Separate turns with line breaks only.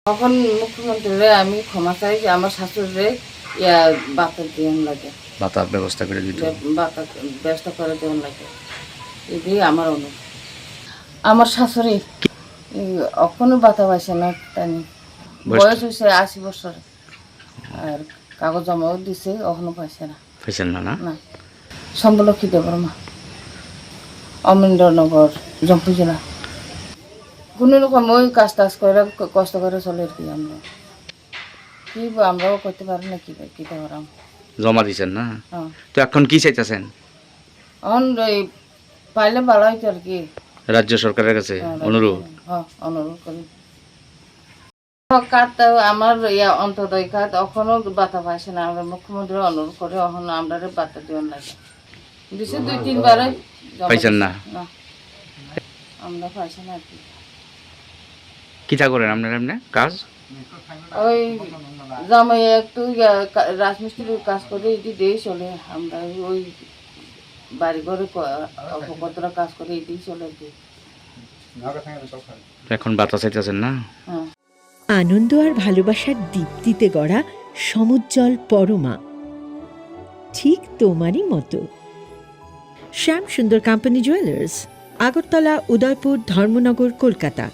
তখন মুখ্যমন্ত্রীরে আমি ক্ষমা চাই যে আমার শাশুড়িরে বাতা দিয়ে লাগে,
ভাতার ব্যবস্থা করে দিত।
বাতা ব্যবস্থা করে দেওয়ার লাগে, এটি আমার অনুরোধ। আমার শাশুড়ি এখনো বাতা পাইছে না, তাই বয়স হয়েছে 80 বছর, আর কাগজ জমাও দিছে, এখনো পাইছে না।
পাইছেন না?
না, সম্বলক্ষী দেবর্মা, অমরেন্দ্রনগর, জম্পু জেলা। কোনো রকম ওই কাজ টাজ করে কষ্ট করে চলে আর কি। আমরা কি আমরাও করতে পারি না, কি কিতে পারাম।
জমা দিছেন না?
হ্যাঁ,
তো এখন কি চাইতেছেন?
এখন পাইলে ভালো হইতো আর কি।
রাজ্য সরকারের কাছে অনুরোধ।
হ্যাঁ, অনুরোধ করি। কার্ড আমার অন্তোদয় কার্ড এখনো বাতা পাইছে না। আমরা মুখ্যমন্ত্রী অনুরোধ করে এখনো আমরা বাতা দেওয়ার লাগে দিছে, 2-3 বারে
পাইছেন না?
না, আমরা পাইছি না আর কি।
কিটা করেন আপনার এমনি কাজ?
ওই জামাই একটু রাজমিস্ত্রির কাজ করে এটি দিয়ে চলে। আমরা ওই বাড়ি ঘরে কতটা কাজ করে এটি চলে আর কি।
এখন বাতা চাইতেছেন না?
হ্যাঁ।
আনন্দ আর ভালোবাসার দীপ্তিতে গড়া সমুজ্জ্বল পরমা, ঠিক তোমারই মতো। শ্যাম সুন্দর কোম্পানি জুয়েলার্স, আগরতলা, উদয়পুর, ধর্মনগর, কলকাতা।